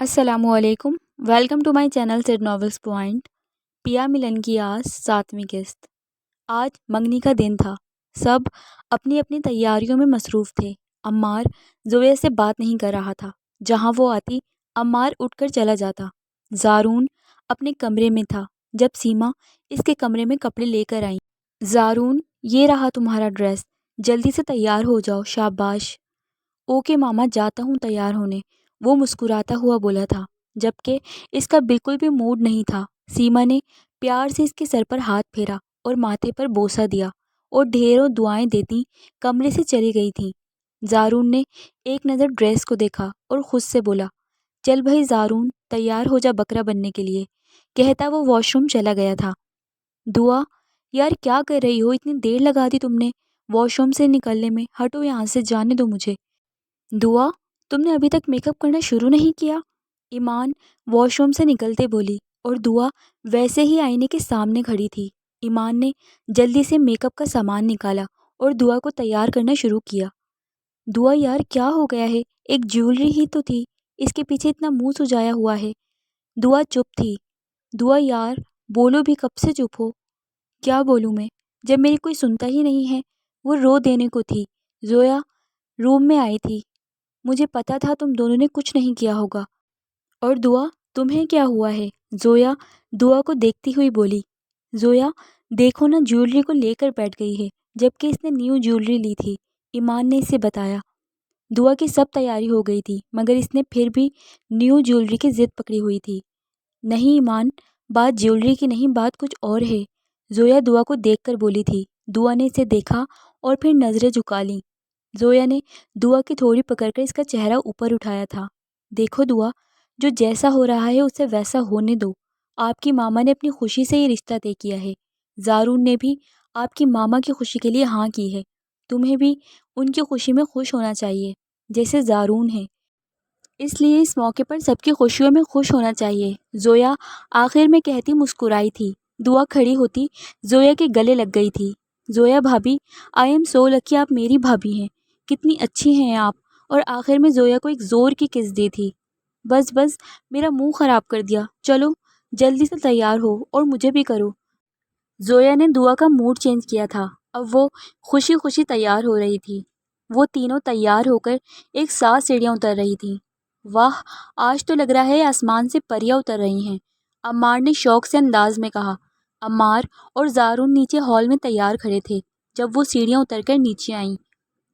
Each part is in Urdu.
السلام علیکم۔ Welcome to my channel sad novels point. Piya Milan کی آس 7ویں قسط۔ آج منگنی کا دن تھا۔ سب اپنی اپنی تیاریوں میں مصروف تھے۔ عمار زویا سے بات نہیں کر رہا تھا۔ جہاں وہ آتی عمار اٹھ کر چلا جاتا۔ زارون اپنے کمرے میں تھا جب سیما اس کے کمرے میں کپڑے لے کر آئیں۔ زارون، یہ رہا تمہارا ڈریس، جلدی سے تیار ہو جاؤ۔ شاباش۔ اوکے ماما، جاتا ہوں تیار ہونے، وہ مسکراتا ہوا بولا تھا، جبکہ اس کا بالکل بھی موڈ نہیں تھا۔ سیما نے پیار سے اس کے سر پر ہاتھ پھیرا اور ماتھے پر بوسہ دیا اور ڈھیروں دعائیں دیتی کمرے سے چلی گئی تھیں۔ زارون نے ایک نظر ڈریس کو دیکھا اور خود سے بولا، چل بھائی زارون، تیار ہو جا بکرا بننے کے لیے، کہتا وہ واش روم چلا گیا تھا۔ دعا، یار کیا کر رہی ہو، اتنی دیر لگا دی تم نے واش روم سے نکلنے میں، ہٹو یہاں سے، جانے دو مجھے۔ دعا، تم نے ابھی تک میک اپ کرنا شروع نہیں کیا؟ ایمان واش روم سے نکلتے بولی، اور دعا ویسے ہی آئینے کے سامنے کھڑی تھی۔ ایمان نے جلدی سے میک اپ کا سامان نکالا اور دعا کو تیار کرنا شروع کیا۔ دعا، یار کیا ہو گیا ہے، ایک جیولری ہی تو تھی، اس کے پیچھے اتنا منہ سجایا ہوا ہے۔ دعا چپ تھی۔ دعا، یار بولو بھی، کب سے چپ ہو؟ کیا بولوں میں جب میری کوئی سنتا ہی نہیں ہے؟ وہ رو دینے کو تھی۔ زویا روم میں آئی تھی، مجھے پتا تھا تم دونوں نے کچھ نہیں کیا ہوگا۔ اور دعا، تمہیں کیا ہوا ہے؟ زویا دعا کو دیکھتی ہوئی بولی۔ زویا دیکھو نا، جیولری کو لے کر بیٹھ گئی ہے، جبکہ اس نے نیو جیولری لی تھی، ایمان نے اسے بتایا۔ دعا کی سب تیاری ہو گئی تھی، مگر اس نے پھر بھی نیو جیولری کی ضد پکڑی ہوئی تھی۔ نہیں ایمان، بات جیولری کی نہیں، بات کچھ اور ہے، زویا دعا کو دیکھ کر بولی تھی۔ دعا نے اسے دیکھا اور پھر نظریں جھکا لیں۔ زویا نے دعا کی تھوڑی پکڑ کر اس کا چہرہ اوپر اٹھایا تھا۔ دیکھو دعا، جو جیسا ہو رہا ہے اسے ویسا ہونے دو، آپ کی ماما نے اپنی خوشی سے یہ رشتہ طے کیا ہے، زارون نے بھی آپ کی ماما کی خوشی کے لیے ہاں کی ہے، تمہیں بھی ان کی خوشی میں خوش ہونا چاہیے جیسے زارون ہے، اس لیے اس موقع پر سب کی خوشیوں میں خوش ہونا چاہیے، زویا آخر میں کہتی مسکرائی تھی۔ دعا کھڑی ہوتی زویا کے گلے لگ گئی تھی۔ زویا بھابھی، آئی ایم سو لکی، آپ میری بھابھی ہیں، کتنی اچھی ہیں آپ، اور آخر میں زویا کو ایک زور کی کس دی تھی۔ بس بس، میرا منہ خراب کر دیا، چلو جلدی سے تیار ہو اور مجھے بھی کرو۔ زویا نے دعا کا موڈ چینج کیا تھا، اب وہ خوشی خوشی تیار ہو رہی تھی۔ وہ تینوں تیار ہو کر ایک ساتھ سیڑھیاں اتر رہی تھیں۔ واہ، آج تو لگ رہا ہے آسمان سے پریاں اتر رہی ہیں، عمار نے شوق سے انداز میں کہا۔ عمار اور زارون نیچے ہال میں تیار کھڑے تھے جب وہ سیڑھیاں اتر کر نیچے آئیں۔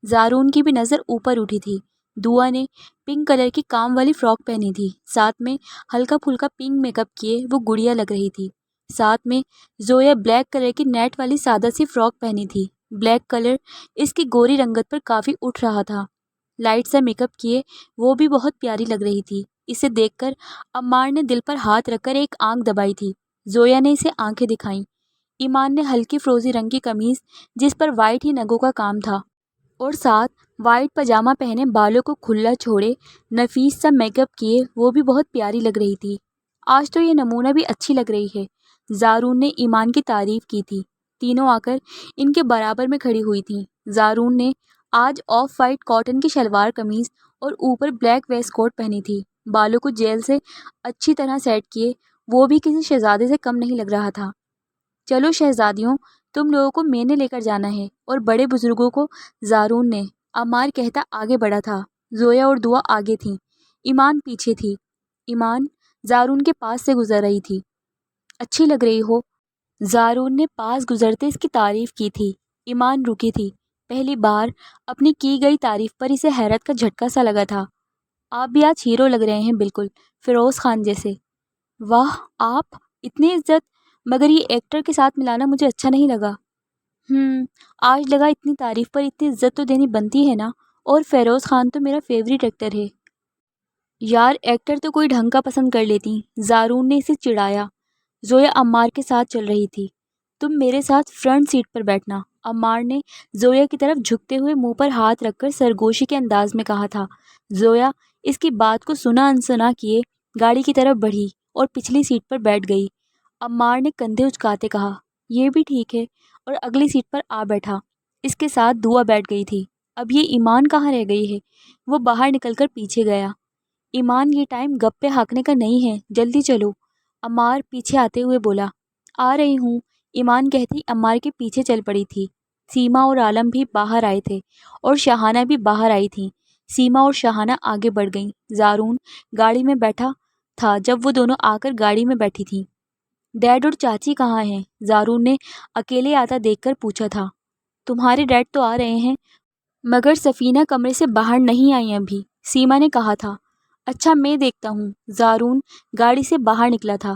زارون کی بھی نظر اوپر اٹھی تھی۔ دعا نے پنک کلر کی کام والی فراک پہنی تھی، ساتھ میں ہلکا پھلکا پنک میک اپ کیے وہ گڑیا لگ رہی تھی۔ ساتھ میں زویا بلیک کلر کی نیٹ والی سادہ سی فراک پہنی تھی، بلیک کلر اس کی گوری رنگت پر کافی اٹھ رہا تھا۔ لائٹ سا میک اپ کیے وہ بھی بہت پیاری لگ رہی تھی۔ اسے دیکھ کر عمار نے دل پر ہاتھ رکھ کر ایک آنکھ دبائی تھی۔ زویا نے اسے آنکھیں دکھائیں۔ ایمان نے ہلکی فروزی رنگ کی قمیض جس پر وائٹ ہی نگوں کا کام تھا اور ساتھ وائٹ پاجامہ پہنے بالوں کو کھلا چھوڑے نفیس سا میک اپ کیے وہ بھی بہت پیاری لگ رہی تھی۔ آج تو یہ نمونہ بھی اچھی لگ رہی ہے، زارون نے ایمان کی تعریف کی تھی۔ تینوں آ کر ان کے برابر میں کھڑی ہوئی تھیں۔ زارون نے آج آف وائٹ کاٹن کی شلوار قمیض اور اوپر بلیک ویسٹ کوٹ پہنی تھی، بالوں کو جیل سے اچھی طرح سیٹ کیے وہ بھی کسی شہزادے سے کم نہیں لگ رہا تھا۔ چلو شہزادیوں، تم لوگوں کو میں نے لے کر جانا ہے، اور بڑے بزرگوں کو زارون نے، عمار کہتا آگے بڑھا تھا۔ زویا اور دعا آگے تھیں، ایمان پیچھے تھی۔ ایمان زارون کے پاس سے گزر رہی تھی۔ اچھی لگ رہی ہو، زارون نے پاس گزرتے اس کی تعریف کی تھی۔ ایمان رکی تھی، پہلی بار اپنی کی گئی تعریف پر اسے حیرت کا جھٹکا سا لگا تھا۔ آپ بھی آج ہیرو لگ رہے ہیں، بالکل فیروز خان جیسے۔ واہ، آپ اتنی عزت، مگر یہ ایکٹر کے ساتھ ملانا مجھے اچھا نہیں لگا۔ آج لگا اتنی تعریف پر اتنی عزت تو دینی بنتی ہے نا، اور فیروز خان تو میرا فیوریٹ ایکٹر ہے۔ یار ایکٹر تو کوئی ڈھنگ کا پسند کر لیتی، زارون نے اسے چڑھایا۔ زویا عمار کے ساتھ چل رہی تھی۔ تم میرے ساتھ فرنٹ سیٹ پر بیٹھنا، عمار نے زویا کی طرف جھکتے ہوئے منہ پر ہاتھ رکھ کر سرگوشی کے انداز میں کہا تھا۔ زویا اس کی بات کو سنا انسنا کیے گاڑی کی طرف بڑھی اور پچھلی سیٹ پر بیٹھ گئی۔ عمار نے کندھے اچکاتے کہا، یہ بھی ٹھیک ہے، اور اگلی سیٹ پر آ بیٹھا۔ اس کے ساتھ دعا بیٹھ گئی تھی۔ اب یہ ایمان کہاں رہ گئی ہے؟ وہ باہر نکل کر پیچھے گیا۔ ایمان یہ ٹائم گپے ہانکنے کا نہیں ہے، جلدی چلو، عمار پیچھے آتے ہوئے بولا۔ آ رہی ہوں، ایمان کہتی عمار کے پیچھے چل پڑی تھی۔ سیما اور عالم بھی باہر آئے تھے اور شاہانہ بھی باہر آئی تھیں۔ سیما اور شاہانہ آگے بڑھ گئیں۔ زارون گاڑی میں بیٹھا تھا جب وہ دونوں آ کر گاڑی میں بیٹھی تھیں۔ ڈیڈ اور چاچی کہاں ہیں؟ زارون نے اکیلے آتا دیکھ کر پوچھا تھا۔ تمہارے ڈیڈ تو آ رہے ہیں مگر سفینہ کمرے سے باہر نہیں آئی ابھی، سیما نے کہا تھا۔ اچھا میں دیکھتا ہوں۔ زارون گاڑی سے باہر نکلا تھا۔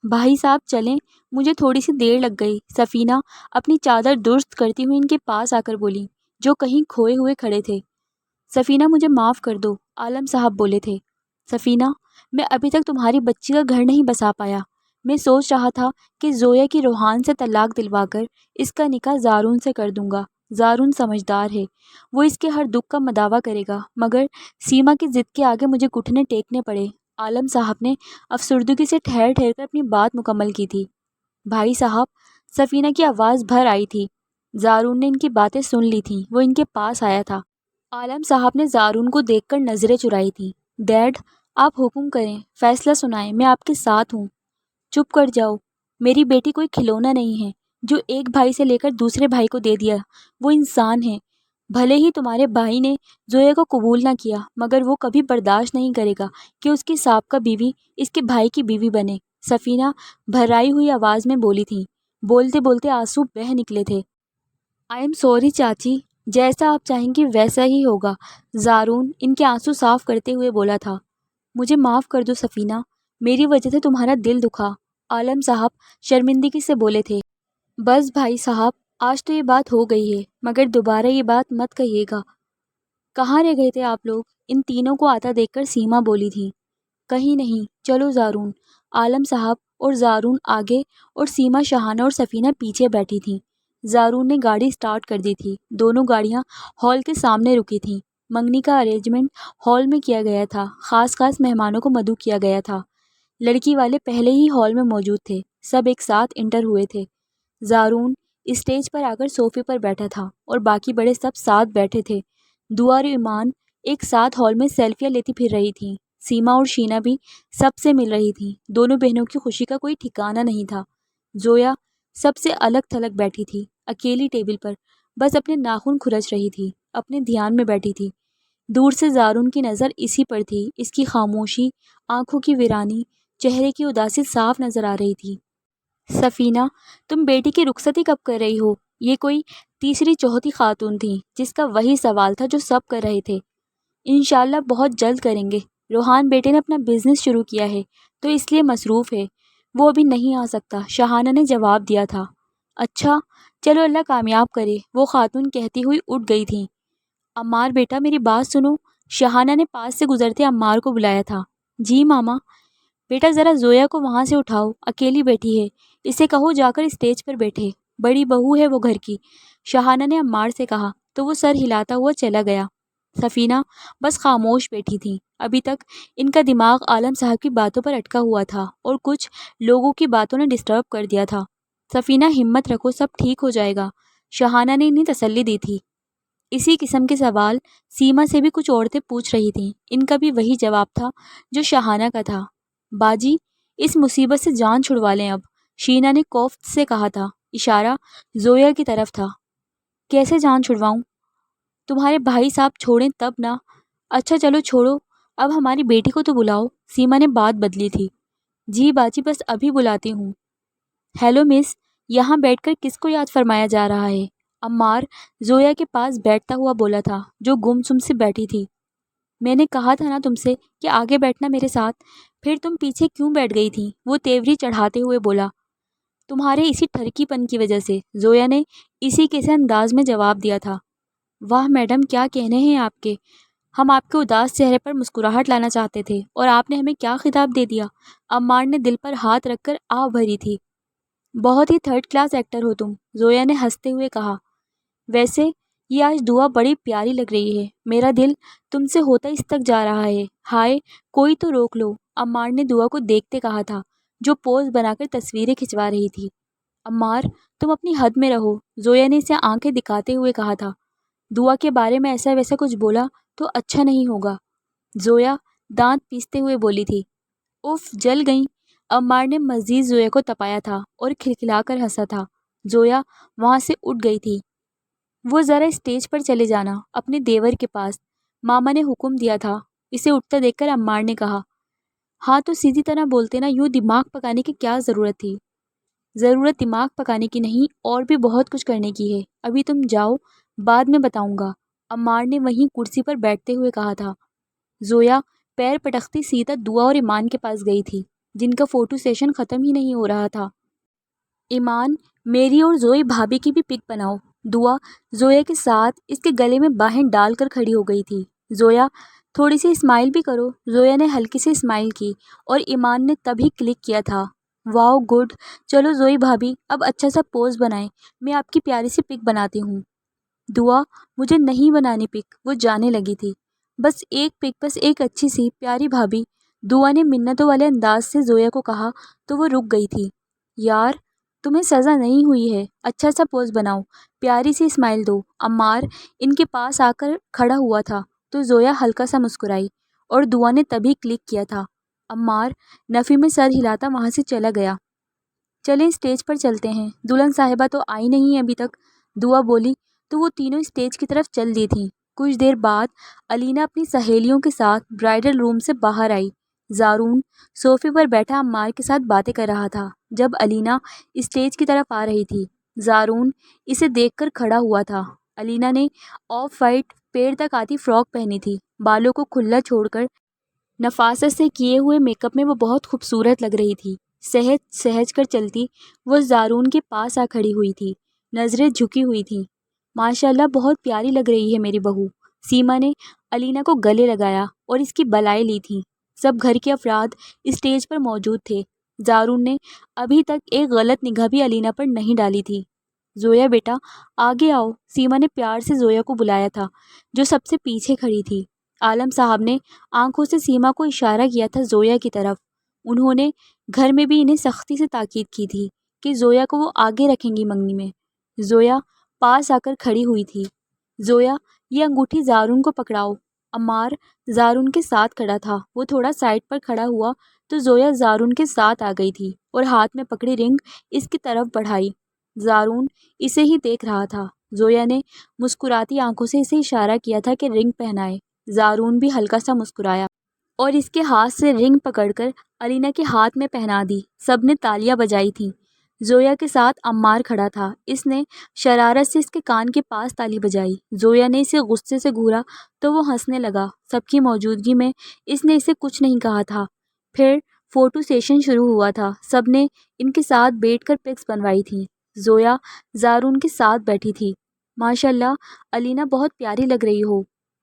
بھائی صاحب چلیں، مجھے تھوڑی سی دیر لگ گئی، سفینہ اپنی چادر درست کرتی ہوئی ان کے پاس آ کر بولی، جو کہیں کھوئے ہوئے کھڑے تھے۔ سفینہ مجھے معاف کر دو، عالم صاحب بولے تھے۔ سفینہ میں ابھی تک تمہاری بچی کا گھر نہیں بسا پایا۔ میں سوچ رہا تھا کہ زویا کی روحان سے طلاق دلوا کر اس کا نکاح زارون سے کر دوں گا۔ زارون سمجھدار ہے، وہ اس کے ہر دکھ کا مداوع کرے گا، مگر سیما کی ضد کے آگے مجھے گھٹنے ٹیکنے پڑے۔ عالم صاحب نے افسردگی سے ٹھہر ٹھہر کر اپنی بات مکمل کی تھی۔ بھائی صاحب، سفینہ کی آواز بھر آئی تھی۔ زارون نے ان کی باتیں سن لی تھیں، وہ ان کے پاس آیا تھا۔ عالم صاحب نے زارون کو دیکھ کر نظریں چرائی تھیں۔ ڈیڈ آپ حکم کریں، فیصلہ سنائیں، میں آپ کے ساتھ ہوں۔ چپ کر جاؤ، میری بیٹی کوئی کھلونا نہیں ہے جو ایک بھائی سے لے کر دوسرے بھائی کو دے دیا، وہ انسان ہے۔ بھلے ہی تمہارے بھائی نے زویا کو قبول نہ کیا، مگر وہ کبھی برداشت نہیں کرے گا کہ اس کی سابقہ بیوی اس کے بھائی کی بیوی بنے۔ سفینہ بھرائی ہوئی آواز میں بولی تھی، بولتے بولتے آنسو بہہ نکلے تھے۔ آئی ایم سوری چاچی، جیسا آپ چاہیں گی ویسا ہی ہوگا، زارون ان کے آنسو صاف کرتے ہوئے بولا تھا۔ مجھے معاف کر دو سفینہ، میری وجہ سے تمہارا دل دکھا، عالم صاحب شرمندگی سے بولے تھے۔ بس بھائی صاحب، آج تو یہ بات ہو گئی ہے، مگر دوبارہ یہ بات مت کہیے گا۔ کہاں رہ گئے تھے آپ لوگ؟ ان تینوں کو آتا دیکھ کر سیما بولی تھی۔ کہیں نہیں، چلو زارون۔ عالم صاحب اور زارون آگے اور سیما، شاہانہ اور سفینہ پیچھے بیٹھی تھیں۔ زارون نے گاڑی سٹارٹ کر دی تھی۔ دونوں گاڑیاں ہال کے سامنے رکی تھیں۔ منگنی کا ارینجمنٹ ہال میں کیا گیا تھا، خاص مہمانوں کو مدعو کیا گیا تھا۔ لڑکی والے پہلے ہی ہال میں موجود تھے، سب ایک ساتھ انٹر ہوئے تھے۔ زارون اسٹیج پر آ کر صوفے پر بیٹھا تھا اور باقی بڑے سب ساتھ بیٹھے تھے۔ دعا اور ایمان ایک ساتھ ہال میں سیلفیاں لیتی پھر رہی تھیں۔ سیما اور شینا بھی سب سے مل رہی تھیں۔ دونوں بہنوں کی خوشی کا کوئی ٹھکانہ نہیں تھا۔ زویا سب سے الگ تھلگ بیٹھی تھی، اکیلی ٹیبل پر، بس اپنے ناخن کھرچ رہی تھی، اپنے دھیان میں بیٹھی تھی۔ دور سے زارون کی نظر اسی پر تھی، اس کی خاموشی، آنکھوں کی ویرانی، چہرے کی اداسی صاف نظر آ رہی تھی۔ سفینہ تم بیٹی کی رخصتی کب کر رہی ہو؟ یہ کوئی تیسری چوتھی خاتون تھی جس کا وہی سوال تھا جو سب کر رہے تھے۔ انشاءاللہ بہت جلد کریں گے، روحان بیٹے نے اپنا بزنس شروع کیا ہے تو اس لیے مصروف ہے، وہ ابھی نہیں آ سکتا، شاہانہ نے جواب دیا تھا۔ اچھا چلو اللہ کامیاب کرے، وہ خاتون کہتی ہوئی اٹھ گئی تھیں۔ عمار بیٹا میری بات سنو، شاہانہ نے پاس سے گزرتے عمار کو بلایا تھا۔ جی ماما۔ بیٹا ذرا زویا کو وہاں سے اٹھاؤ، اکیلی بیٹھی ہے، اسے کہو جا کر اسٹیج پر بیٹھے، بڑی بہو ہے وہ گھر کی، شاہانہ نے عمار سے کہا تو وہ سر ہلاتا ہوا چلا گیا۔ سفینہ بس خاموش بیٹھی تھی، ابھی تک ان کا دماغ عالم صاحب کی باتوں پر اٹکا ہوا تھا اور کچھ لوگوں کی باتوں نے ڈسٹرب کر دیا تھا۔ سفینہ ہمت رکھو، سب ٹھیک ہو جائے گا، شاہانہ نے انہیں تسلی دی تھی۔ اسی قسم کے سوال سیما سے بھی کچھ عورتیں پوچھ رہی تھیں، ان کا بھی وہی جواب تھا جو شاہانہ کا تھا۔ باجی اس مصیبت سے جان چھڑوا لیں اب، شینا نے کوفت سے کہا تھا، اشارہ زویا کی طرف تھا۔ کیسے جان چھڑواؤں؟ تمہارے بھائی صاحب چھوڑیں تب نہ۔ اچھا چلو چھوڑو، اب ہماری بیٹی کو تو بلاؤ، سیما نے بات بدلی تھی۔ جی باجی بس ابھی بلاتی ہوں۔ ہیلو مس، یہاں بیٹھ کر کس کو یاد فرمایا جا رہا ہے؟ عمار زویا کے پاس بیٹھتا ہوا بولا تھا، جو گم سم سے بیٹھی تھی۔ میں نے کہا تھا نا تم سے کہ آگے بیٹھنا میرے ساتھ، پھر تم پیچھے کیوں بیٹھ گئی تھی؟ وہ تیوری چڑھاتے ہوئے بولا۔ تمہارے اسی ٹھرکی پن کی وجہ سے، زویا نے اسی کے سے انداز میں جواب دیا تھا۔ واہ میڈم کیا کہنے ہیں آپ کے، ہم آپ کے اداس چہرے پر مسکراہٹ لانا چاہتے تھے اور آپ نے ہمیں کیا خطاب دے دیا؟ عمار نے دل پر ہاتھ رکھ کر آہ بھری تھی۔ بہت ہی تھرڈ کلاس ایکٹر ہو تم، زویا نے ہنستے ہوئے کہا۔ ویسے یہ آج دعا بڑی پیاری لگ رہی ہے، میرا دل تم سے ہوتا اس تک جا رہا ہے، ہائے کوئی تو روک لو، عمار نے دعا کو دیکھتے کہا تھا، جو پوز بنا کر تصویریں کھنچوا رہی تھی۔ عمار تم اپنی حد میں رہو، زویا نے اسے آنکھیں دکھاتے ہوئے کہا تھا۔ دعا کے بارے میں ایسا ویسا کچھ بولا تو اچھا نہیں ہوگا۔ زویا دانت پیستے ہوئے بولی تھی۔ اف، جل گئیں۔ عمار نے مزید زویا کو تپایا تھا اور کھلکھلا کر ہنسا تھا۔ زویا وہاں سے اٹھ گئی تھی۔ وہ ذرا اسٹیج پر چلے جانا، اپنے دیور کے پاس، ماما نے حکم دیا تھا۔ اسے اٹھتا دیکھ کر عمار نے کہا، ہاں تو سیدھی طرح بولتے نا، یوں دماغ پکانے کی کیا ضرورت تھی؟ ضرورت دماغ پکانے کی نہیں، اور بھی بہت کچھ کرنے کی ہے۔ ابھی تم جاؤ، بعد میں بتاؤں گا، عمار نے وہیں کرسی پر بیٹھتے ہوئے کہا تھا۔ زویا پیر پٹکتی سیدھا دعا اور ایمان کے پاس گئی تھی، جن کا فوٹو سیشن ختم ہی نہیں ہو رہا تھا۔ ایمان، میری اور زوئی بھابھی کی بھی پک بناؤ۔ دعا زویا کے ساتھ اس کے گلے میں باہیں ڈال کر کھڑی ہو گئی تھی۔ زویا، تھوڑی سی اسمائل بھی کرو۔ زویا نے ہلکی سی اسمائل کی اور ایمان نے تبھی کلک کیا تھا۔ واو، گڈ۔ چلو زوئی بھابھی، اب اچھا سا پوز بنائیں، میں آپ کی پیاری سی پک بناتی ہوں۔ دعا، مجھے نہیں بنانی پک، وہ جانے لگی تھی۔ بس ایک پک، بس ایک اچھی سی پیاری بھابھی، دعا نے منتوں والے انداز سے زویا کو کہا تو وہ رک گئی تھی۔ یار، تمہیں سزا نہیں ہوئی ہے، اچھا سا پوز بناؤ، پیاری سی اسمائل دو۔ عمار ان کے پاس آ کر کھڑا ہوا تھا تو زویا ہلکا سا مسکرائی اور دعا نے تبھی کلک کیا تھا۔ عمار نفی میں سر ہلاتا وہاں سے چلا گیا۔ چلیں اسٹیج پر چلتے ہیں، دلہن صاحبہ تو آئی نہیں ابھی تک، دعا بولی تو وہ تینوں اسٹیج کی طرف چل دی تھیں۔ کچھ دیر بعد علینا اپنی سہیلیوں کے ساتھ برائڈل روم سے باہر آئی۔ زارون صوفے پر بیٹھا عمار کے ساتھ باتیں کر رہا تھا۔ جب علینا اسٹیج کی طرف آ رہی تھی، زارون اسے دیکھ کر کھڑا ہوا تھا۔ علینا نے آف وائٹ پیر تک آتی فراک پہنی تھی، بالوں کو کھلا چھوڑ کر نفاست سے کیے ہوئے میک اپ میں وہ بہت خوبصورت لگ رہی تھی۔ سہج سہج کر چلتی وہ زارون کے پاس آ کھڑی ہوئی تھی، نظریں جھکی ہوئی تھیں۔ ماشاءاللہ، بہت پیاری لگ رہی ہے میری بہو۔ سیما نے علینا کو گلے لگایا اور اس کی بلائیں لی تھیں۔ سب گھر کے افراد اسٹیج پر موجود تھے۔ زارون نے ابھی تک ایک غلط نگاہ بھی علینا پر نہیں ڈالی تھی۔ زویا بیٹا، آگے آؤ، سیما نے پیار سے زویا کو بلایا تھا، جو سب سے پیچھے کھڑی تھی۔ عالم صاحب نے آنکھوں سے سیما کو اشارہ کیا تھا زویا کی طرف۔ انہوں نے گھر میں بھی انہیں سختی سے تاکید کی تھی کہ زویا کو وہ آگے رکھیں گی منگنی میں۔ زویا پاس آ کر کھڑی ہوئی تھی۔ زویا، یہ انگوٹھی زارون کو پکڑاؤ۔ عمار زارون کے ساتھ کھڑا تھا۔ وہ تھوڑا سائڈ پر کھڑا ہوا تو زویا زارون کے ساتھ آ گئی تھی اور ہاتھ میں پکڑی رنگ اس کی طرف بڑھائی۔ زارون اسے ہی دیکھ رہا تھا۔ زویا نے مسکراتی آنکھوں سے اسے اشارہ کیا تھا کہ رنگ پہنائے۔ زارون بھی ہلکا سا مسکرایا اور اس کے ہاتھ سے رنگ پکڑ کر علینا کے ہاتھ میں پہنا دی۔ سب نے تالیاں بجائی تھیں۔ زویا کے ساتھ عمار کھڑا تھا۔ اس نے شرارت سے اس کے کان کے پاس تالی بجائی۔ زویا نے اسے غصے سے گھورا تو وہ ہنسنے لگا۔ سب کی موجودگی میں اس نے اسے کچھ نہیں کہا تھا۔ پھر فوٹو سیشن شروع ہوا تھا۔ سب نے ان کے ساتھ بیٹھ کر پکس بنوائی تھیں۔ زویا زارون کے ساتھ بیٹھی تھی۔ ماشاءاللہ، علینا بہت پیاری لگ رہی ہو۔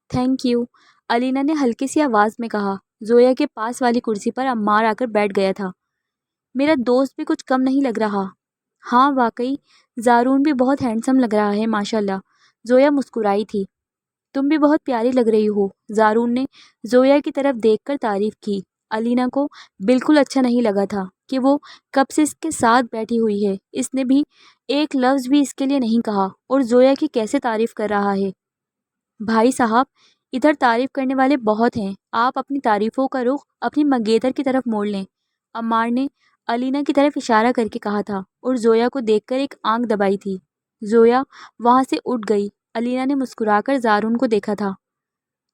تھینک یو، علینا نے ہلکی سی آواز میں کہا۔ زویا کے پاس والی کرسی پر عمار آ کر بیٹھ گیا تھا۔ میرا دوست بھی کچھ کم نہیں لگ رہا۔ ہاں واقعی، زارون بھی بہت ہینڈسم لگ رہا ہے ماشاءاللہ، زویا مسکرائی تھی۔ تم بھی بہت پیاری لگ رہی ہو، زارون نے زویا کی طرف دیکھ کر تعریف کی۔ علینا کو بالکل اچھا نہیں لگا تھا کہ وہ کب سے اس کے ساتھ بیٹھی ہوئی ہے۔ اس نے بھی ایک لفظ بھی اس کے لیے نہیں کہا اور زویا کی کیسے تعریف کر رہا ہے۔ بھائی صاحب، ادھر تعریف کرنے والے بہت ہیں، آپ اپنی تعریفوں کا رخ اپنی منگیتر کی طرف موڑ لیں، عمار نے علینا کی طرف اشارہ کر کے کہا تھا اور زویا کو دیکھ کر ایک آنکھ دبائی تھی۔ زویا وہاں سے اٹھ گئی۔ علینا نے مسکرا کر زارون کو دیکھا تھا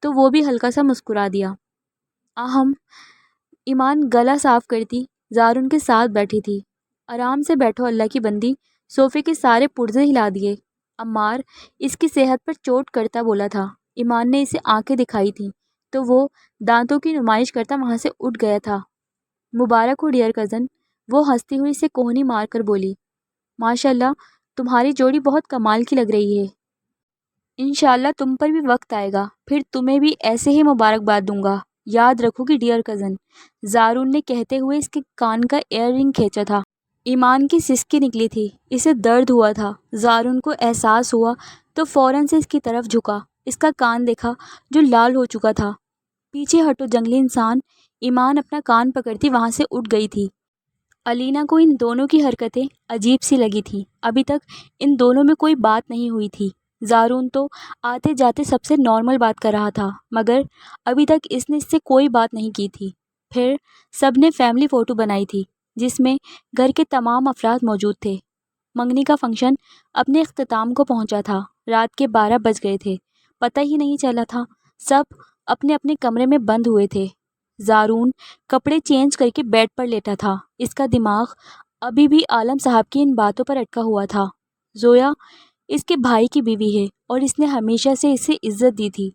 تو وہ بھی ہلکا سا مسکرا دیا۔ ایمان گلا صاف کرتی زارون کے ساتھ بیٹھی تھی۔ آرام سے بیٹھو اللہ کی بندی، صوفے کے سارے پرزے ہلا دیے، عمار اس کی صحت پر چوٹ کرتا بولا تھا۔ ایمان نے اسے آنکھیں دکھائی تھیں تو وہ دانتوں کی نمائش کرتا وہاں سے اٹھ گیا تھا۔ مبارک ہو ڈیئر کزن، وہ ہنستی ہوئی اسے کوہنی مار کر بولی۔ ماشاءاللہ، تمہاری جوڑی بہت کمال کی لگ رہی ہے۔ انشاءاللہ تم پر بھی وقت آئے گا، پھر تمہیں بھی ایسے ہی مبارکباد دوں گا، یاد رکھو گی ڈیئر کزن، زارون نے کہتے ہوئے اس کے کان کا ایئر رنگ کھینچا تھا۔ ایمان کی سسکی نکلی تھی، اسے درد ہوا تھا۔ زارون کو احساس ہوا تو فوراً سے اس کی طرف جھکا، اس کا کان دیکھا جو لال ہو چکا تھا۔ پیچھے ہٹو جنگلی انسان، ایمان اپنا کان پکڑتی وہاں سے اٹھ گئی تھی۔ علینا کو ان دونوں کی حرکتیں عجیب سی لگی تھیں۔ ابھی تک ان دونوں میں کوئی بات نہیں ہوئی تھی۔ زارون تو آتے جاتے سب سے نارمل بات کر رہا تھا، مگر ابھی تک اس نے اس سے کوئی بات نہیں کی تھی۔ پھر سب نے فیملی فوٹو بنائی تھی جس میں گھر کے تمام افراد موجود تھے۔ منگنی کا فنکشن اپنے اختتام کو پہنچا تھا۔ رات کے 12 بج گئے تھے، پتہ ہی نہیں چلا تھا۔ سب اپنے اپنے کمرے میں بند ہوئے تھے۔ زارون کپڑے چینج کر کے بیڈ پر لیٹا تھا۔ اس کا دماغ ابھی بھی عالم صاحب کی ان باتوں پر اٹکا ہوا تھا۔ زویا اس کے بھائی کی بیوی ہے اور اس نے ہمیشہ سے اسے عزت دی تھی۔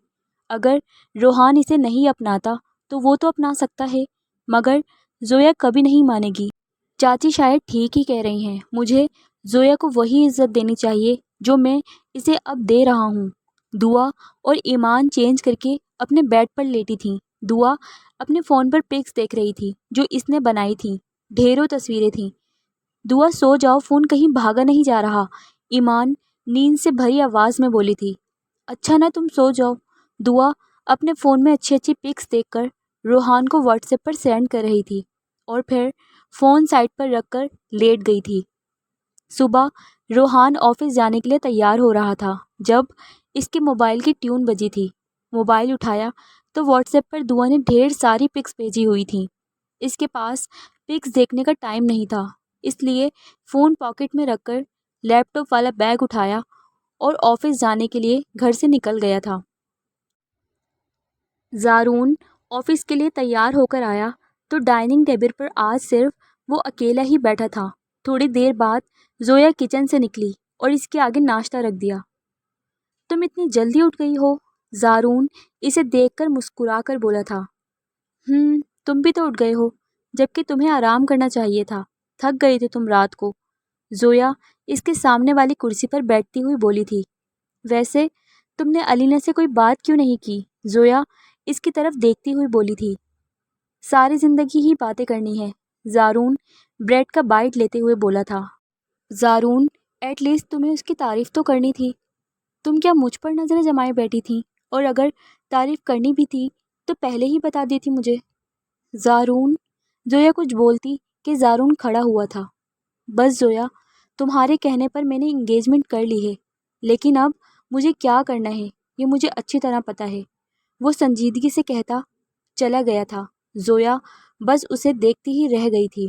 اگر روحان اسے نہیں اپناتا تو وہ تو اپنا سکتا ہے، مگر زویا کبھی نہیں مانے گی۔ چاچی شاید ٹھیک ہی کہہ رہی ہیں، مجھے زویا کو وہی عزت دینی چاہیے جو میں اسے اب دے رہا ہوں۔ دعا اور ایمان چینج کر کے اپنے بیڈ پر لیٹی تھیں۔ دعا اپنے فون پر پکس دیکھ رہی تھی جو اس نے بنائی تھیں۔ ڈھیروں تصویریں تھیں۔ دعا سو جاؤ، فون کہیں بھاگا نہیں جا رہا، ایمان نیند سے بھری آواز میں بولی تھی۔ اچھا نا تم سو جاؤ۔ دعا اپنے فون میں اچھی اچھی پکس دیکھ کر روحان کو واٹس ایپ پر سینڈ کر رہی تھی اور پھر فون سائڈ پر رکھ کر لیٹ گئی تھی۔ صبح روحان آفس جانے کے لیے تیار ہو رہا تھا جب اس کے موبائل کی ٹیون بجی تھی۔ موبائل اٹھایا تو واٹس ایپ پر دعا نے ڈھیر ساری پکس بھیجی ہوئی تھیں۔ اس کے پاس پکس دیکھنے کا ٹائم نہیں تھا، اس لیے فون پاکٹ میں رکھ کر لیپ ٹاپ والا بیگ اٹھایا اور آفس جانے کے لیے گھر سے نکل گیا تھا۔ زارون آفس کے لیے تیار ہو کر آیا تو ڈائننگ ٹیبل پر آج صرف وہ اکیلا ہی بیٹھا تھا۔ تھوڑی دیر بعد زویا کچن سے نکلی اور اس کے آگے ناشتہ رکھ دیا۔ تم اتنی جلدی اٹھ گئی ہو؟ زارون اسے دیکھ کر مسکرا کر بولا تھا۔ تم بھی تو اٹھ گئے ہو، جبکہ تمہیں آرام کرنا چاہیے تھا، تھک گئے تھے تم رات کو، زویا اس کے سامنے والی کرسی پر بیٹھتی ہوئی بولی تھی۔ ویسے تم نے علینا سے کوئی بات کیوں نہیں کی؟ زویا اس کی طرف دیکھتی ہوئی بولی تھی۔ ساری زندگی ہی باتیں کرنی ہے، زارون بریڈ کا بائٹ لیتے ہوئے بولا تھا۔ زارون ایٹ لیسٹ تمہیں اس کی تعریف تو کرنی تھی، تم کیا مجھ پر نظریں جمائے بیٹھی تھی؟ اور اگر تعریف کرنی بھی تھی تو پہلے ہی بتا دیتی مجھے۔ زارون زویا کچھ بولتی کہ زارون کھڑا ہوا تھا۔ بس زویا، تمہارے کہنے پر میں نے انگیجمنٹ کر لی ہے، لیکن اب مجھے کیا کرنا ہے یہ مجھے اچھی طرح پتہ ہے، وہ سنجیدگی سے کہتا چلا گیا تھا۔ زویا بس اسے دیکھتی ہی رہ گئی تھی۔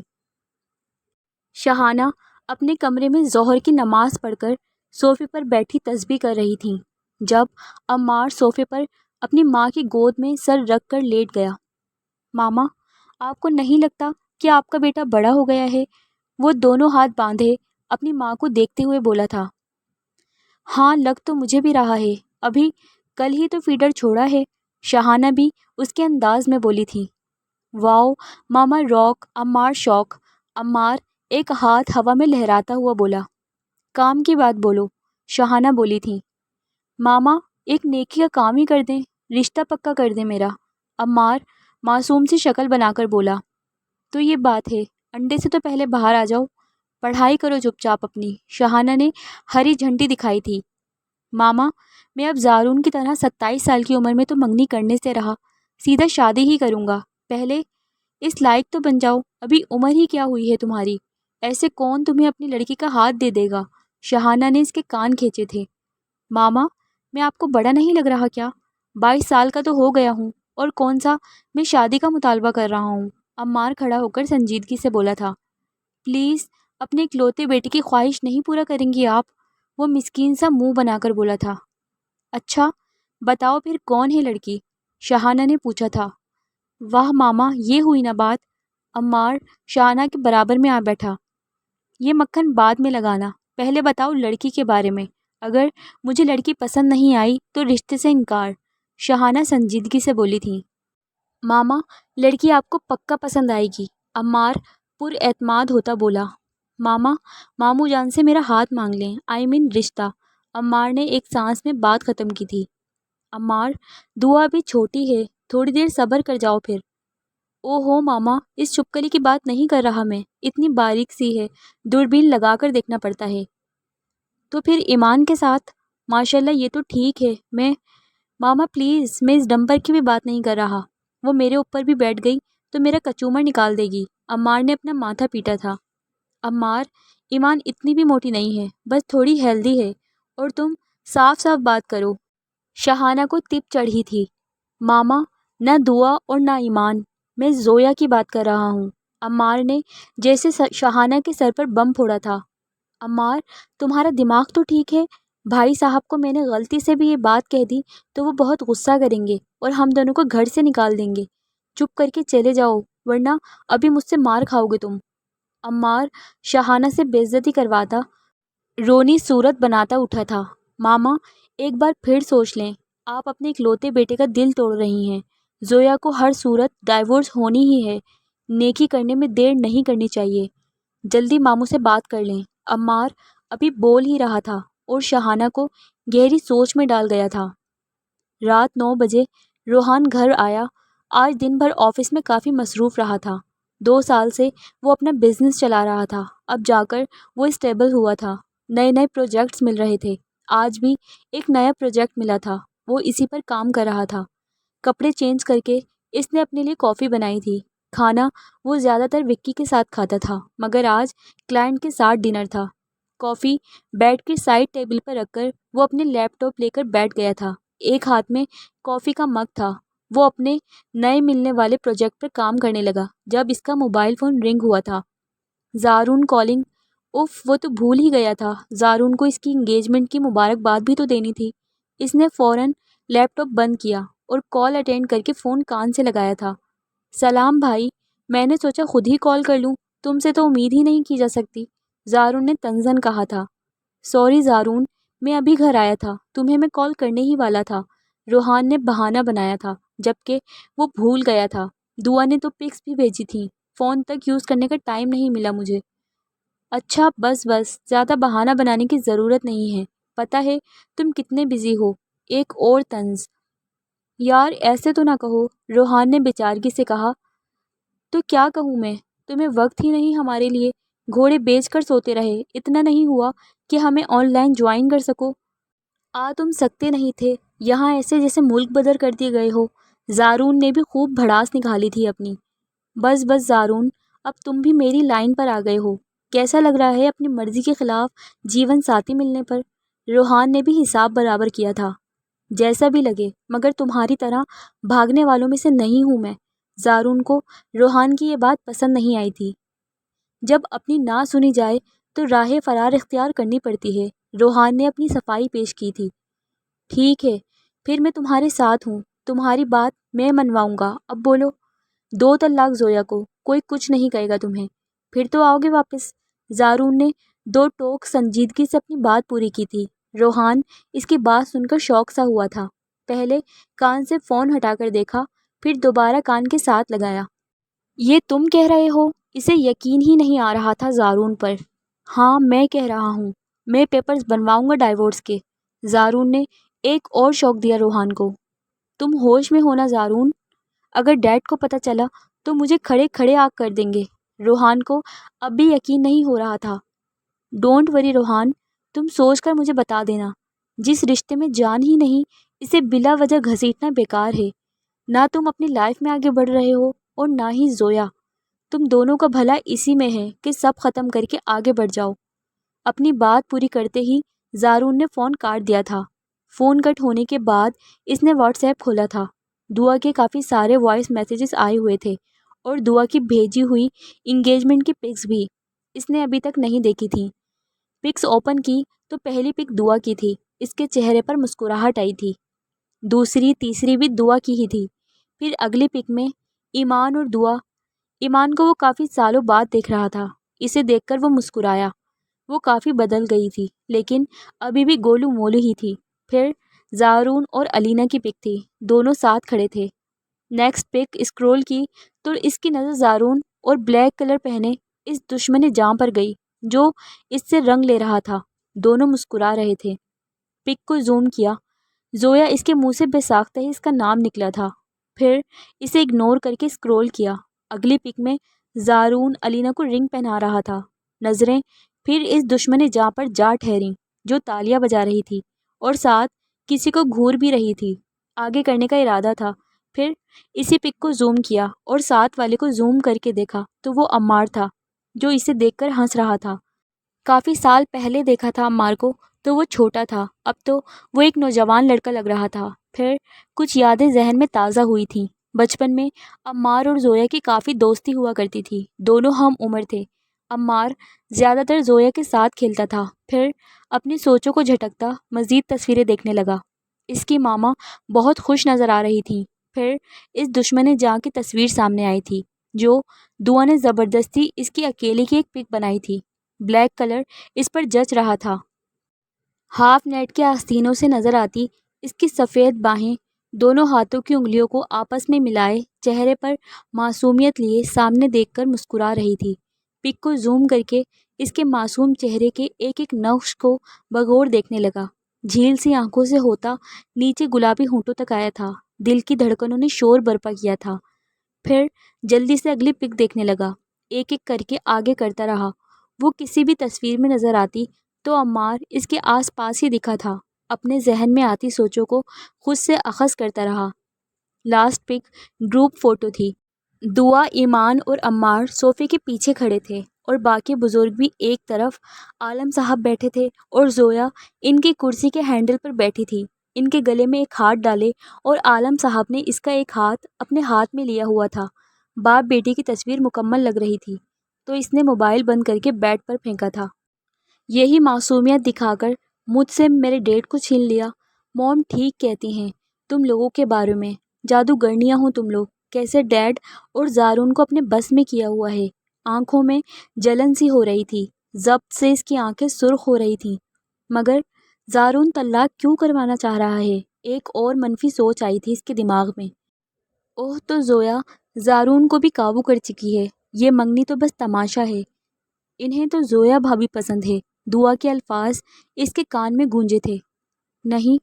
شہانہ اپنے کمرے میں ظہر کی نماز پڑھ کر صوفے پر بیٹھی تسبیح کر رہی تھیں جب عمار صوفے پر اپنی ماں کی گود میں سر رکھ کر لیٹ گیا۔ ماما، آپ کو نہیں لگتا کہ آپ کا بیٹا بڑا ہو گیا ہے؟ وہ دونوں ہاتھ باندھے اپنی ماں کو دیکھتے ہوئے بولا تھا۔ ہاں، لگ تو مجھے بھی رہا ہے، ابھی کل ہی تو فیڈر چھوڑا ہے، شہانہ بھی اس کے انداز میں بولی تھی۔ واؤ ماما راک، عمار شوق۔ عمار ایک ہاتھ ہوا میں لہراتا ہوا بولا۔ کام کی بات بولو، شہانہ بولی تھی۔ ماما ایک نیکی کا کام ہی کر دیں، رشتہ پکا کر دیں میرا، عمار معصوم سی شکل بنا کر بولا۔ تو یہ بات ہے، انڈے سے تو پہلے باہر آ جاؤ، پڑھائی کرو چپ چاپ اپنی، شہانہ نے ہری جھنڈی دکھائی تھی۔ ماما میں اب زارون کی طرح 27 سال کی عمر میں تو منگنی کرنے سے رہا، سیدھا شادی ہی کروں گا، پہلے اس لائق تو بن جاؤ، ابھی عمر ہی کیا ہوئی ہے تمہاری، ایسے کون تمہیں اپنی لڑکی کا ہاتھ دے دے گا؟ شہانہ نے اس کے کان کھینچے تھے۔ ماما میں آپ کو بڑا نہیں لگ رہا کیا؟ 22 سال کا تو ہو گیا ہوں، اور کون سا میں شادی کا مطالبہ کر رہا ہوں؟ عمار کھڑا ہو کر سنجیدگی سے بولا تھا۔ پلیز اپنے اکلوتے بیٹے کی خواہش نہیں پورا کریں گی آپ؟ وہ مسکین سا منہ بنا کر بولا تھا۔ اچھا بتاؤ پھر کون ہے لڑکی؟ شہانہ نے پوچھا تھا۔ واہ ماما، یہ ہوئی نا بات، عمار شہانہ کے برابر میں آ بیٹھا۔ یہ مکھن بعد میں لگانا، پہلے بتاؤ لڑکی کے بارے میں، اگر مجھے لڑکی پسند نہیں آئی تو رشتے سے انکار، شہانہ سنجیدگی سے بولی تھی۔ ماما لڑکی آپ کو پکا پسند آئے گی، عمار پر اعتماد ہوتا بولا۔ ماما ماموں جان سے میرا ہاتھ مانگ لیں، رشتہ، عمار نے ایک سانس میں بات ختم کی تھی۔ عمار دعا ابھی چھوٹی ہے، تھوڑی دیر صبر کر جاؤ پھر۔ او ہو ماما، اس چھپکلی کی بات نہیں کر رہا میں، اتنی باریک سی ہے، دوربین لگا کر دیکھنا پڑتا ہے۔ تو پھر ایمان کے ساتھ؟ ماشاءاللہ یہ تو ٹھیک ہے، ماما پلیز، میں اس ڈمپر کی بھی بات نہیں کر رہا، وہ میرے اوپر بھی بیٹھ گئی تو میرا کچومر نکال دے گی، عمار نے اپنا ماتھا پیٹا تھا۔ عمار ایمان اتنی بھی موٹی نہیں ہے، بس تھوڑی ہیلدی ہے، اور تم صاف صاف بات کرو۔ شہانہ کو تپ چڑھی تھی۔ ماما، نہ دعا اور نہ ایمان، میں زویا کی بات کر رہا ہوں۔ عمار نے جیسے شہانہ کے سر پر بم پھوڑا تھا۔ عمار، تمہارا دماغ تو ٹھیک ہے؟ بھائی صاحب کو میں نے غلطی سے بھی یہ بات کہہ دی تو وہ بہت غصہ کریں گے اور ہم دونوں کو گھر سے نکال دیں گے۔ چپ کر کے چلے جاؤ ورنہ ابھی مجھ سے مار کھاؤ گے تم۔ عمار شہانہ سے بے عزتی کرواتا رونی صورت بناتا اٹھا تھا۔ ماما، ایک بار پھر سوچ لیں، آپ اپنے اکلوتے بیٹے کا دل توڑ رہی ہیں۔ زویا کو ہر صورت ڈائیورس ہونی ہی ہے۔ نیکی کرنے میں دیر نہیں کرنی چاہیے۔ جلدی ماموں سے بات کر لیں۔ عمار ابھی بول ہی رہا تھا اور شہانہ کو گہری سوچ میں ڈال گیا تھا۔ رات 9 بجے روحان گھر آیا۔ آج دن بھر آفس میں کافی مصروف رہا تھا۔ 2 سال سے وہ اپنا بزنس چلا رہا تھا، اب جا کر وہ اسٹیبل ہوا تھا۔ نئے نئے پروجیکٹس مل رہے تھے۔ آج بھی ایک نیا پروجیکٹ ملا تھا، وہ اسی پر کام کر رہا تھا۔ کپڑے چینج کر کے اس نے اپنے لیے کافی بنائی تھی۔ کھانا وہ زیادہ تر وکی کے ساتھ کھاتا تھا، مگر آج کلائنٹ کے ساتھ ڈنر تھا۔ کافی بیڈ کے سائڈ ٹیبل پر رکھ کر وہ اپنے لیپ ٹاپ لے کر بیٹھ گیا تھا۔ ایک ہاتھ میں کافی کا مگ تھا۔ وہ اپنے نئے ملنے والے پروجیکٹ پر کام کرنے لگا جب اس کا موبائل فون رنگ ہوا تھا۔ زارون کالنگ۔ اف، وہ تو بھول ہی گیا تھا زارون کو اس کی انگیجمنٹ کی مبارکباد بھی تو دینی تھی۔ اس نے فوراً لیپ ٹاپ بند کیا اور کال اٹینڈ کر کے فون کان سے لگایا تھا۔ سلام بھائی، میں نے سوچا خود ہی کال کر لوں، تم سے تو امید ہی نہیں کی جا سکتی، زارون نے تنزن کہا تھا۔ سوری زارون، میں ابھی گھر آیا تھا، تمہیں میں کال کرنے ہی والا تھا، روحان نے بہانہ بنایا تھا، جبکہ وہ بھول گیا تھا۔ دعا نے تو پکس بھی بھیجی تھی، فون تک یوز کرنے کا ٹائم نہیں ملا مجھے۔ اچھا بس بس، زیادہ بہانہ بنانے کی ضرورت نہیں ہے، پتہ ہے تم کتنے بزی ہو۔ ایک اور طنز۔ یار ایسے تو نہ کہو، روحان نے بیچارگی سے کہا۔ تو کیا کہوں میں، تمہیں وقت ہی نہیں ہمارے لیے، گھوڑے بیچ کر سوتے رہے، اتنا نہیں ہوا کہ ہمیں آن لائن جوائن کر سکو۔ تم سکتے نہیں تھے، یہاں ایسے جیسے ملک بدر کر دیے گئے ہو۔ زارون نے بھی خوب بھڑاس نکالی تھی اپنی۔ بس بس زارون، اب تم بھی میری لائن پر آ گئے ہو۔ کیسا لگ رہا ہے اپنی مرضی کے خلاف جیون ساتھی ملنے پر؟ روحان نے بھی حساب برابر کیا تھا۔ جیسا بھی لگے، مگر تمہاری طرح بھاگنے والوں میں سے نہیں ہوں میں۔ زارون کو روحان کی یہ بات پسند نہیں آئی تھی۔ جب اپنی نہ سنی جائے تو راہ فرار اختیار کرنی پڑتی ہے۔ روحان نے اپنی صفائی پیش کی تھی۔ ٹھیک ہے، پھر میں تمہارے ساتھ ہوں، تمہاری بات میں منواؤں گا، اب بولو۔ 2 طلاق زویا کو، کوئی کچھ نہیں کہے گا تمہیں، پھر تو آؤ گے واپس۔ زارون نے 2 ٹوک سنجیدگی سے اپنی بات پوری کی تھی۔ روحان اس کی بات سن کر شوق سا ہوا تھا۔ پہلے کان سے فون ہٹا کر دیکھا، پھر دوبارہ کان کے ساتھ لگایا۔ یہ تم کہہ رہے ہو؟ اسے یقین ہی نہیں آ رہا تھا زارون پر۔ ہاں میں کہہ رہا ہوں، میں پیپرز بنواؤں گا ڈائیورس کے۔ زارون نے ایک اور شوق دیا روحان کو۔ تم ہوش میں ہونا زارون، اگر ڈیڈ کو پتہ چلا تو مجھے کھڑے کھڑے آگ کر دیں گے۔ روحان کو اب بھی یقین نہیں ہو رہا تھا۔ ڈونٹ وری روحان، تم سوچ کر مجھے بتا دینا۔ جس رشتے میں جان ہی نہیں، اسے بلا وجہ گھسیٹنا بیکار ہے۔ نہ تم اپنی لائف میں آگے بڑھ رہے ہو اور نہ ہی زویا۔ تم دونوں کا بھلا اسی میں ہے کہ سب ختم کر کے آگے بڑھ جاؤ۔ اپنی بات پوری کرتے ہی زارون نے فون کاٹ دیا تھا۔ فون کٹ ہونے کے بعد اس نے واٹس ایپ کھولا تھا۔ دعا کے کافی سارے وائس میسیجز آئے ہوئے تھے اور دعا کی بھیجی ہوئی انگیجمنٹ کی پکس بھی اس نے ابھی تک نہیں دیکھی تھیں۔ پکس اوپن کی تو پہلی پک دعا کی تھی، اس کے چہرے پر مسکراہٹ آئی تھی۔ دوسری تیسری بھی دعا کی ہی تھی۔ پھر اگلی پک میں ایمان اور دعا۔ ایمان کو وہ کافی سالوں بعد دیکھ رہا تھا، اسے دیکھ کر وہ مسکرایا۔ وہ کافی بدل گئی تھی لیکن ابھی بھی گولو مولو ہی تھی۔ پھر زارون اور علینا کی پک تھی، دونوں ساتھ کھڑے تھے۔ نیکسٹ پک اسکرول کی تو اس کی نظر زارون اور بلیک کلر پہنے اس دشمن جاں پر گئی جو اس سے رنگ لے رہا تھا۔ دونوں مسکرا رہے تھے۔ پک کو زوم کیا، زویا اس کے منہ سے بے ساختہ ہی اس کا نام نکلا تھا۔ پھر اسے اگنور کر کے اسکرول کیا۔ اگلی پک میں زارون علینا کو رنگ پہنا رہا تھا۔ نظریں پھر اس دشمن جاں پر جا ٹھہریں جو تالیاں بجا رہی تھی اور ساتھ کسی کو گھور بھی رہی تھی۔ آگے کرنے کا ارادہ تھا۔ پھر اسی پک کو زوم کیا اور ساتھ والے کو زوم کر کے دیکھا تو وہ عمار تھا جو اسے دیکھ کر ہنس رہا تھا۔ کافی سال پہلے دیکھا تھا عمار کو، تو وہ چھوٹا تھا، اب تو وہ ایک نوجوان لڑکا لگ رہا تھا۔ پھر کچھ یادیں ذہن میں تازہ ہوئی تھیں۔ بچپن میں عمار اور زویا کی کافی دوستی ہوا کرتی تھی، دونوں ہم عمر تھے۔ عمار زیادہ تر زویا کے ساتھ کھیلتا تھا، پھر اپنی سوچوں کو جھٹکتا مزید تصویریں دیکھنے لگا۔ اس کی ماما بہت خوش نظر آ رہی تھیں۔ پھر اس دشمن جاں کی تصویر سامنے آئی تھی جو دعا نے زبردستی اس کی اکیلے کی ایک پک بنائی تھی۔ بلیک کلر اس پر جچ رہا تھا۔ ہاف نیٹ کے آستینوں سے نظر آتی اس کی سفید باہیں دونوں ہاتھوں کی انگلیوں کو آپس میں ملائے چہرے پر معصومیت لیے سامنے دیکھ کر مسکرا رہی تھی۔ پک کو زوم کر کے اس کے معصوم چہرے کے ایک ایک نقش کو بغور دیکھنے لگا۔ جھیل سی آنکھوں سے ہوتا نیچے گلابی ہونٹوں تک آیا تھا۔ دل کی دھڑکنوں نے شور برپا کیا تھا۔ پھر جلدی سے اگلی پک دیکھنے لگا، ایک ایک کر کے آگے کرتا رہا۔ وہ کسی بھی تصویر میں نظر آتی تو عمار اس کے آس پاس ہی دکھا تھا۔ اپنے ذہن میں آتی سوچوں کو خود سے اخذ کرتا رہا۔ لاسٹ پک گروپ فوٹو تھی۔ دعا، ایمان اور عمار صوفے کے پیچھے کھڑے تھے اور باقی بزرگ بھی ایک طرف عالم صاحب بیٹھے تھے اور زویا ان کی کرسی کے ہینڈل پر بیٹھی تھی، ان کے گلے میں ایک ہاتھ ڈالے، اور عالم صاحب نے اس کا ایک ہاتھ اپنے ہاتھ میں لیا ہوا تھا۔ باپ بیٹی کی تصویر مکمل لگ رہی تھی تو اس نے موبائل بند کر کے بیڈ پر پھینکا تھا۔ یہی معصومیت دکھا کر مجھ سے میرے ڈیڈ کو چھین لیا۔ موم ٹھیک کہتی ہیں تم لوگوں کے بارے میں، جادوگرنیاں ہو تم لوگ۔ کیسے ڈیڈ اور زارون کو اپنے بس میں کیا ہوا ہے۔ آنکھوں میں جلن سی ہو رہی تھی، ضبط سے اس کی آنکھیں سرخ ہو رہی تھیں۔ مگر زارون طلاق کیوں کروانا چاہ رہا ہے؟ ایک اور منفی سوچ آئی تھی اس کے دماغ میں۔ اوہ، تو زویا زارون کو بھی قابو کر چکی ہے۔ یہ منگنی تو بس تماشا ہے۔ انہیں تو زویا بھابھی پسند ہے۔ دعا کے الفاظ اس کے کان میں گونجے تھے۔ نہیں،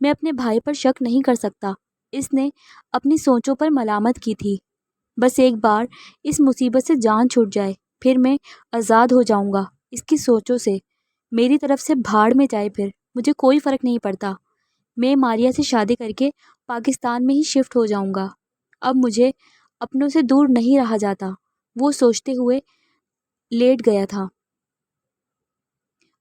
میں اپنے بھائی پر شک نہیں کر سکتا۔ اس نے اپنی سوچوں پر ملامت کی تھی۔ بس ایک بار اس مصیبت سے جان چھوٹ جائے، پھر میں آزاد ہو جاؤں گا اس کی سوچوں سے۔ میری طرف سے بھاڑ میں جائے، پھر مجھے کوئی فرق نہیں پڑتا۔ میں ماریا سے شادی کر کے پاکستان میں ہی شفٹ ہو جاؤں گا۔ اب مجھے اپنوں سے دور نہیں رہا جاتا، وہ سوچتے ہوئے لیٹ گیا تھا۔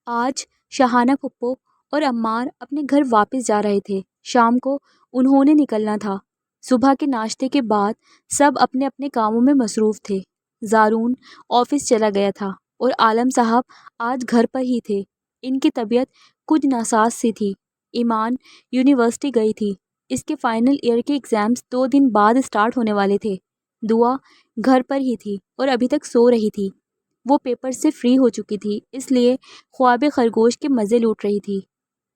آج شاہانہ پھپھو اور عمار اپنے گھر واپس جا رہے تھے۔ شام کو انہوں نے نکلنا تھا۔ صبح کے ناشتے کے بعد سب اپنے اپنے کاموں میں مصروف تھے۔ زارون آفس چلا گیا تھا اور عالم صاحب آج گھر پر ہی تھے۔ ان کی طبیعت کچھ ناساز سی تھی۔ ایمان یونیورسٹی گئی تھی، اس کے فائنل ایئر کے ایگزامز 2 دن بعد اسٹارٹ ہونے والے تھے۔ دعا گھر پر ہی تھی اور ابھی تک سو رہی تھی۔ وہ پیپر سے فری ہو چکی تھی، اس لیے خواب خرگوش کے مزے لوٹ رہی تھی۔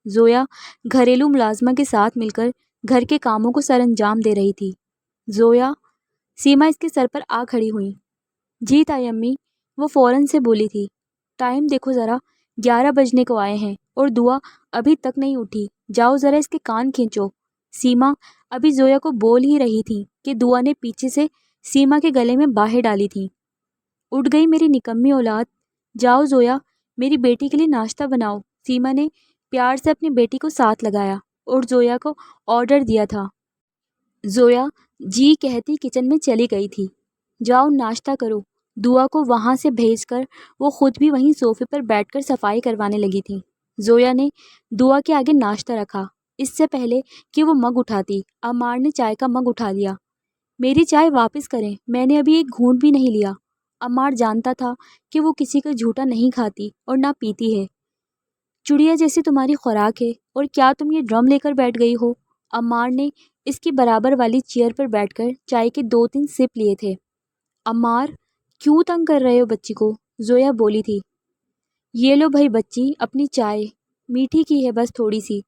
زویا گھریلو ملازمہ کے ساتھ مل کر گھر کے کاموں کو سر انجام دے رہی تھی۔ زویا، سیما اس کے سر پر آ کھڑی ہوئی۔ جی تائی امی، وہ فوراً سے بولی تھی۔ ٹائم دیکھو ذرا، 11 بجنے کو آئے ہیں اور دعا ابھی تک نہیں اٹھی۔ جاؤ ذرا اس کے کان کھینچو۔ سیما ابھی زویا کو بول ہی رہی تھی کہ دعا نے پیچھے سے سیما کے گلے میں باہیں ڈالی تھیں۔ اٹھ گئی میری نکمی اولاد۔ جاؤ زویا، میری بیٹی کے لیے ناشتہ بناؤ۔ سیما نے پیار سے اپنی بیٹی کو ساتھ لگایا اور زویا کو آرڈر دیا تھا۔ زویا جی کہتی کچن میں چلی گئی تھی۔ جاؤ ناشتہ کرو۔ دعا کو وہاں سے بھیج کر وہ خود بھی وہیں صوفے پر بیٹھ کر صفائی کروانے لگی تھی۔ زویا نے دعا کے آگے ناشتہ رکھا۔ اس سے پہلے کہ وہ مگ اٹھاتی، عمار نے چائے کا مگ اٹھا لیا۔ میری چائے واپس کریں، میں نے ابھی ایک گھونٹ بھی نہیں لیا۔ عمار جانتا تھا کہ وہ کسی کا جھوٹا نہیں کھاتی اور نہ پیتی ہے۔ چڑیا جیسی تمہاری خوراک ہے، اور کیا تم یہ ڈرم لے کر بیٹھ گئی ہو؟ عمار نے اس کی برابر والی چیئر پر بیٹھ کر چائے کے 2-3 سپ لیے تھے۔ عمار، کیوں تنگ کر رہے ہو بچی کو؟ زویا بولی تھی۔ یہ لو بھائی بچی اپنی چائے، میٹھی کی ہے بس تھوڑی سی۔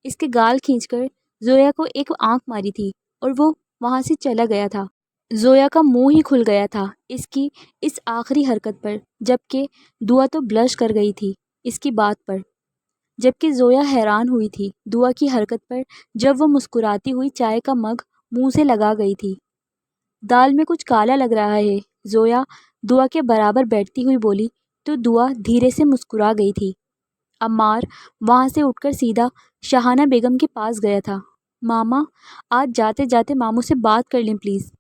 اس کے گال کھینچ کر زویا کو ایک آنکھ ماری تھی اور وہ وہاں سے چلا گیا تھا۔ زویا کا منہ ہی کھل گیا تھا اس کی اس آخری حرکت پر، جبکہ دعا تو بلش کر گئی تھی اس کی بات پر۔ جبکہ زویا حیران ہوئی تھی دعا کی حرکت پر جب وہ مسکراتی ہوئی چائے کا مگ منہ سے لگا گئی تھی۔ دال میں کچھ کالا لگ رہا ہے، زویا دعا کے برابر بیٹھتی ہوئی بولی تو دعا دھیرے سے مسکرا گئی تھی۔ عمار وہاں سے اٹھ کر سیدھا شاہانہ بیگم کے پاس گیا تھا۔ ماما، آج جاتے جاتے ماموں سے بات کر لیں پلیز۔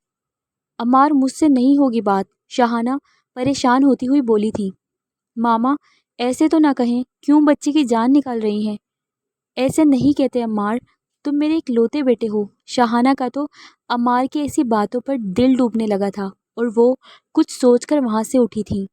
عمار، مجھ سے نہیں ہوگی بات، شاہانہ پریشان ہوتی ہوئی بولی تھی۔ ماما، ایسے تو نہ کہیں، کیوں بچی کی جان نکال رہی ہیں؟ ایسے نہیں کہتے عمار، تم میرے اکلوتے بیٹے ہو۔ شاہانہ کا تو عمار کی ایسی باتوں پر دل ڈوبنے لگا تھا اور وہ کچھ سوچ کر وہاں سے اٹھی تھی۔